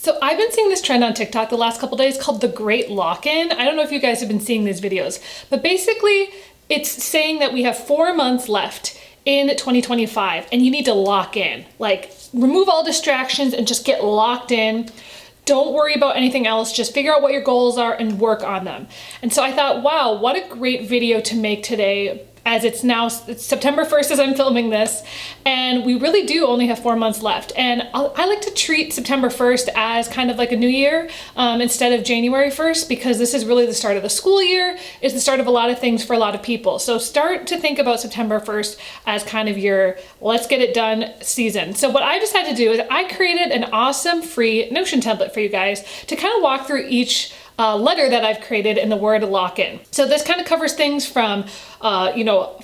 So I've been seeing this trend on TikTok the last couple days called the Great Lock-In. I don't know if you guys have been seeing these videos, but basically it's saying that we have 4 months left in 2025 and you need to lock in. Like, remove all distractions and just get locked in. Don't worry about anything else. Just figure out what your goals are and work on them. And so I thought, wow, what a great video to make today, as it's September 1st as I'm filming this, and we really do only have 4 months left. And I like to treat September 1st as kind of like a new year instead of January 1st, because this is really the start of the school year. It's the start of a lot of things for a lot of people. So start to think about September 1st as kind of your let's get it done season. So what I decided to do is I created an awesome free Notion template for you guys to kind of walk through each letter that I've created in the word lock-in. So this kind of covers things from,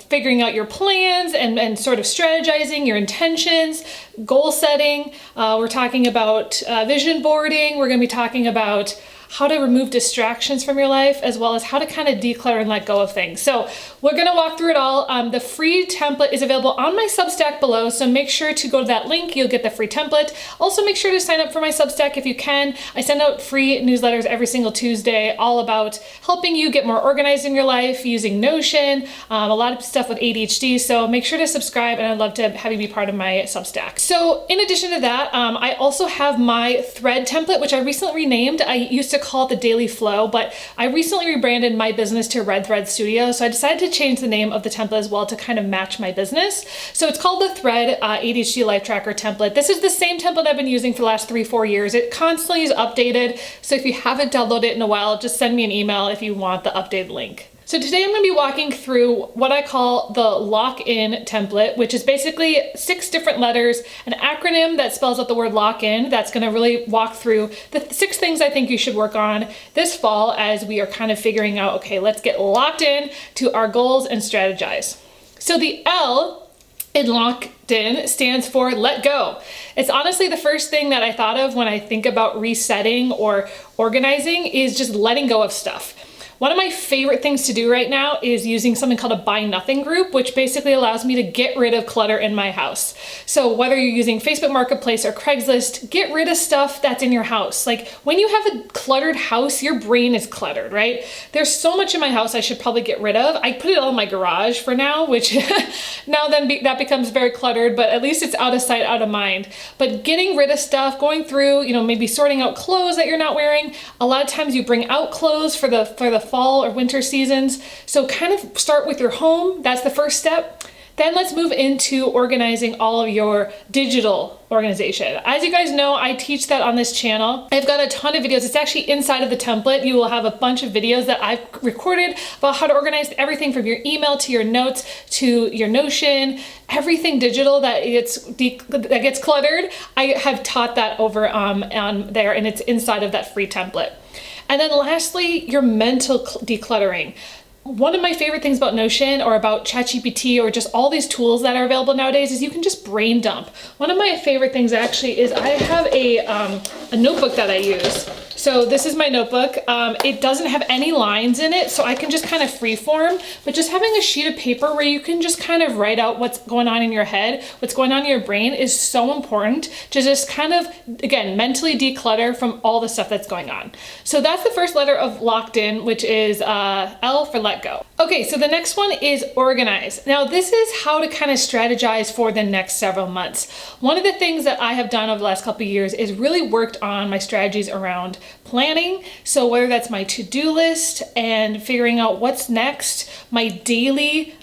figuring out your plans and sort of strategizing your intentions, goal setting. We're talking about vision boarding. We're going to be talking about how to remove distractions from your life, as well as how to kind of declutter and let go of things. So we're gonna walk through it all. The free template is available on my Substack below, so make sure to go to that link, you'll get the free template. Also make sure to sign up for my Substack if you can. I send out free newsletters every single Tuesday, all about helping you get more organized in your life using Notion, a lot of stuff with ADHD, so make sure to subscribe, and I'd love to have you be part of my Substack. So in addition to that, I also have my thread template, which I recently renamed. I used to call it the Daily Flow, but I recently rebranded my business to Red Thread Studio, so I decided to change the name of the template as well to kind of match my business. So it's called the Thread ADHD Life Tracker template. This is the same template I've been using for the last 3-4 years. It constantly is updated, so if you haven't downloaded it in a while, just send me an email if you want the updated link. So today I'm going to be walking through what I call the lock-in template, which is basically 6 different letters, an acronym that spells out the word lock-in. That's going to really walk through the 6 things I think you should work on this fall as we are kind of figuring out, okay, let's get locked in to our goals and strategize. So the L in locked in stands for let go. It's honestly the first thing that I thought of when I think about resetting or organizing is just letting go of stuff. One of my favorite things to do right now is using something called a buy nothing group, which basically allows me to get rid of clutter in my house. So whether you're using Facebook Marketplace or Craigslist, get rid of stuff that's in your house. Like when you have a cluttered house, your brain is cluttered, right? There's so much in my house I should probably get rid of. I put it all in my garage for now, which that becomes very cluttered, but at least it's out of sight, out of mind. But getting rid of stuff, going through, maybe sorting out clothes that you're not wearing. A lot of times you bring out clothes for the fall or winter seasons. So kind of start with your home. That's the first step. Then let's move into organizing all of your digital organization. As you guys know, I teach that on this channel. I've got a ton of videos. It's actually inside of the template. You will have a bunch of videos that I've recorded about how to organize everything from your email to your notes to your Notion, everything digital that gets cluttered. I have taught that over on there, and it's inside of that free template. And then lastly, your mental decluttering. One of my favorite things about Notion or about ChatGPT or just all these tools that are available nowadays is you can just brain dump. One of my favorite things actually is I have a notebook that I use. So this is my notebook. It doesn't have any lines in it, so I can just kind of freeform, but just having a sheet of paper where you can just kind of write out what's going on in your head, what's going on in your brain is so important to just kind of, again, mentally declutter from all the stuff that's going on. So that's the first letter of locked in, which is L for let go. Okay, so the next one is organize. Now this is how to kind of strategize for the next several months. One of the things that I have done over the last couple of years is really worked on my strategies around planning. So whether that's my to-do list and figuring out what's next, my daily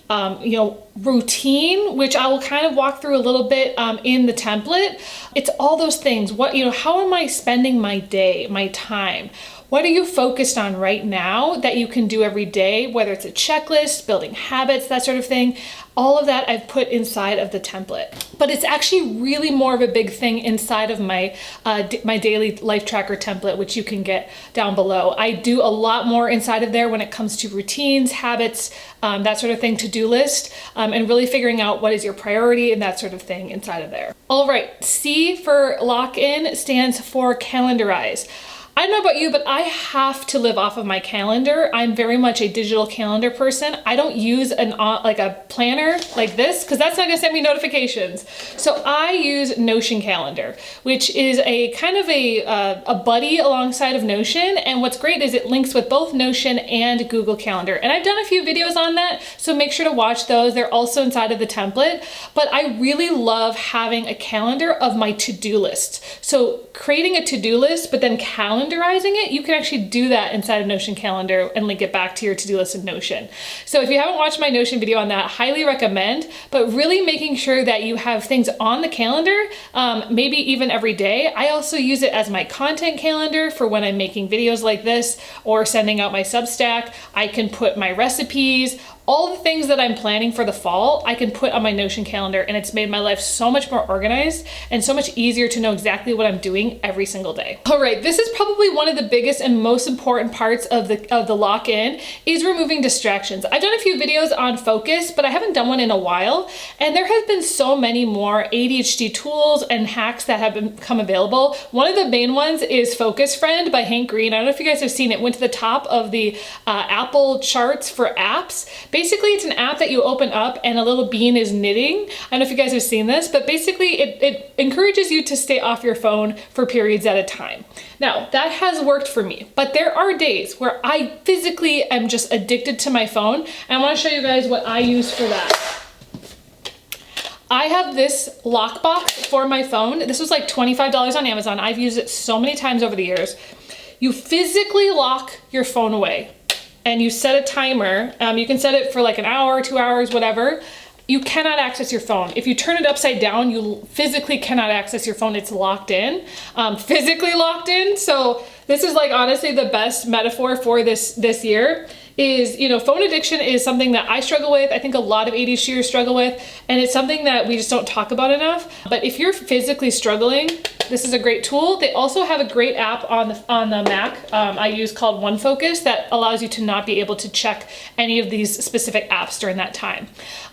routine, which I will kind of walk through a little bit in the template. It's all those things. How am I spending my day, my time? What are you focused on right now that you can do every day, whether it's a checklist, building habits, that sort of thing. All of that I've put inside of the template. But it's actually really more of a big thing inside of my my daily life tracker template, which you can get down below. I do a lot more inside of there when it comes to routines, habits, that sort of thing, to-do list, and really figuring out what is your priority and that sort of thing inside of there. All right, C for lock-in stands for Calendarize. I don't know about you, but I have to live off of my calendar. I'm very much a digital calendar person. I don't use like a planner like this because that's not gonna send me notifications. So I use Notion Calendar, which is a kind of a buddy alongside of Notion. And what's great is it links with both Notion and Google Calendar. And I've done a few videos on that, so make sure to watch those. They're also inside of the template. But I really love having a calendar of my to-do list. So creating a to-do list, but then calendarizing it, you can actually do that inside of Notion Calendar and link it back to your to-do list in Notion. So if you haven't watched my Notion video on that, highly recommend, but really making sure that you have things on the calendar, maybe even every day. I also use it as my content calendar for when I'm making videos like this or sending out my Substack. I can put my recipes, all the things that I'm planning for the fall, I can put on my Notion calendar, and it's made my life so much more organized and so much easier to know exactly what I'm doing every single day. All right, this is probably one of the biggest and most important parts of the lock-in is removing distractions. I've done a few videos on focus, but I haven't done one in a while, and there have been so many more ADHD tools and hacks that have become available. One of the main ones is Focus Friend by Hank Green. I don't know if you guys have seen it. Went to the top of the Apple charts for apps. Basically, it's an app that you open up and a little bean is knitting. I don't know if you guys have seen this, but basically it encourages you to stay off your phone for periods at a time. Now, that has worked for me, but there are days where I physically am just addicted to my phone, and I want to show you guys what I use for that. I have this lockbox for my phone. This was like $25 on Amazon. I've used it so many times over the years. You physically lock your phone away, and you set a timer. You can set it for like an hour, 2 hours, whatever. You cannot access your phone. If you turn it upside down, you physically cannot access your phone. It's locked in, physically locked in. So this is like honestly the best metaphor for this year. Is, you know, phone addiction is something that I struggle with. I think a lot of ADHDers struggle with, and it's something that we just don't talk about enough. But if you're physically struggling, this is a great tool. They also have a great app on the Mac I use called OneFocus that allows you to not be able to check any of these specific apps during that time.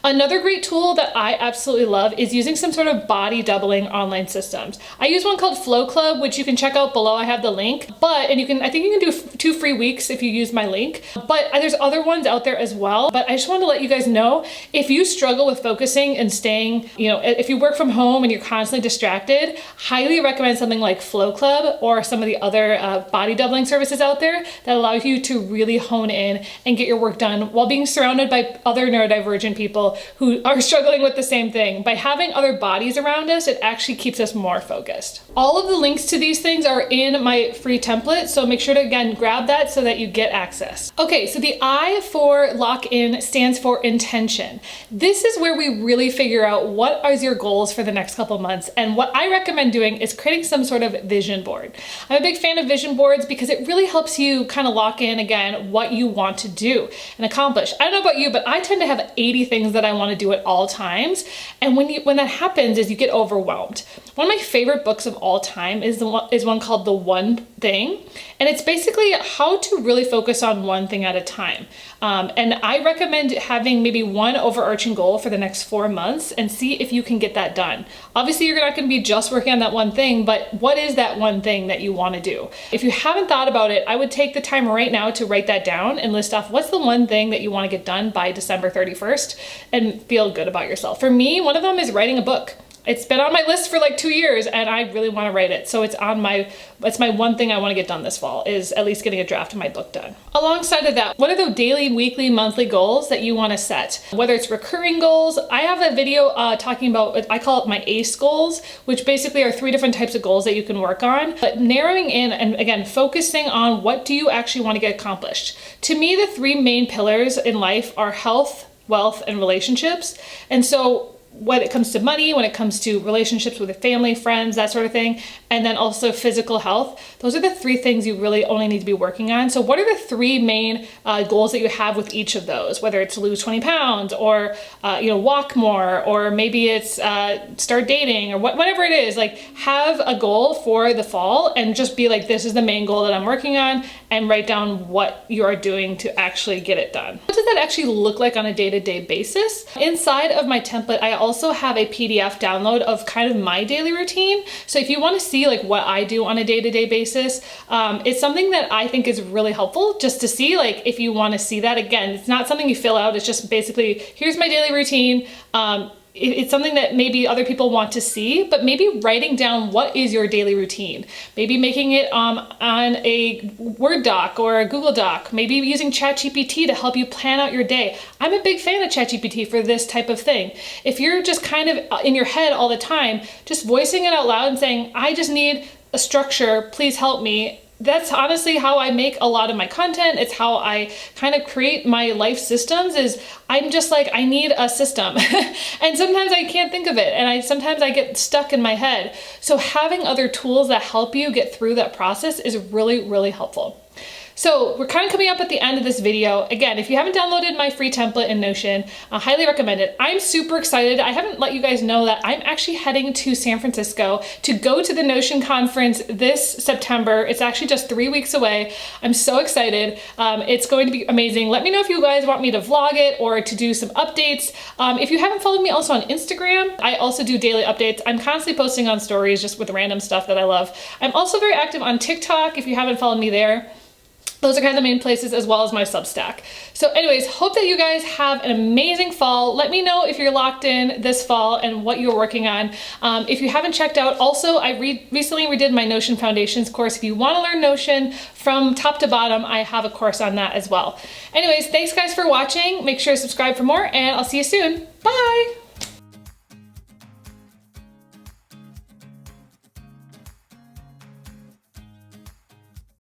Another great tool that I absolutely love is using some sort of body doubling online systems. I use one called Flow Club, which you can check out below. I have the link, but I think you can do 2 free weeks if you use my link. But there's other ones out there as well. But I just want to let you guys know, if you struggle with focusing and staying, you know, if you work from home and you're constantly distracted, highly recommend something like Flow Club or some of the other body doubling services out there that allow you to really hone in and get your work done while being surrounded by other neurodivergent people who are struggling with the same thing. By having other bodies around us, it actually keeps us more focused. All of the links to these things are in my free template, so make sure to again grab that so that you get access. Okay, so the I for lock-in stands for intention. This is where we really figure out what are your goals for the next couple months, and what I recommend doing is creating some sort of vision board. I'm a big fan of vision boards because it really helps you kind of lock in again what you want to do and accomplish. I don't know about you, but I tend to have 80 things that I want to do at all times, and when that happens is you get overwhelmed. One of my favorite books of all time is one called The One Thing, and it's basically how to really focus on one thing at a time. And I recommend having maybe one overarching goal for the next 4 months and see if you can get that done. Obviously, you're not going to be just working on that one thing, but what is that one thing that you want to do? If you haven't thought about it, I would take the time right now to write that down and list off what's the one thing that you want to get done by December 31st and feel good about yourself. For me, one of them is writing a book. It's been on my list for like 2 years and I really want to write it. So it's my one thing I want to get done this fall, is at least getting a draft of my book done. Alongside of that, what are the daily, weekly, monthly goals that you want to set? Whether it's recurring goals, I have a video talking about, I call it my ACE goals, which basically are 3 different types of goals that you can work on, but narrowing in and again, focusing on what do you actually want to get accomplished. To me, the 3 main pillars in life are health, wealth, and relationships. And so when it comes to money, when it comes to relationships with family, friends, that sort of thing, and then also physical health, those are the 3 things you really only need to be working on. So what are the 3 main goals that you have with each of those? Whether it's lose 20 pounds or walk more, or maybe it's start dating, or whatever it is, like have a goal for the fall and just be like, this is the main goal that I'm working on, and write down what you are doing to actually get it done. What does that actually look like on a day-to-day basis? Inside of my template, I also have a PDF download of kind of my daily routine. So if you want to see like what I do on a day-to-day basis, it's something that I think is really helpful just to see, like if you want to see that. Again, it's not something you fill out. It's just basically, here's my daily routine. It's something that maybe other people want to see, but maybe writing down what is your daily routine. Maybe making it on a Word doc or a Google Doc. Maybe using ChatGPT to help you plan out your day. I'm a big fan of ChatGPT for this type of thing. If you're just kind of in your head all the time, just voicing it out loud and saying, I just need a structure, please help me. That's honestly how I make a lot of my content. It's how I kind of create my life systems, is I'm just like, I need a system. And sometimes I can't think of it, and sometimes I get stuck in my head. So having other tools that help you get through that process is really, really helpful. So we're kind of coming up at the end of this video. Again, if you haven't downloaded my free template in Notion, I highly recommend it. I'm super excited. I haven't let you guys know that I'm actually heading to San Francisco to go to the Notion conference this September. It's actually just 3 weeks away. I'm so excited. It's going to be amazing. Let me know if you guys want me to vlog it or to do some updates. If you haven't followed me also on Instagram, I also do daily updates. I'm constantly posting on stories just with random stuff that I love. I'm also very active on TikTok if you haven't followed me there. Those are kind of the main places, as well as my Substack. So anyways, hope that you guys have an amazing fall. Let me know if you're locked in this fall and what you're working on. If you haven't checked out, also I recently redid my Notion Foundations course. If you want to learn Notion from top to bottom, I have a course on that as well. Anyways, thanks guys for watching. Make sure to subscribe for more, and I'll see you soon. Bye!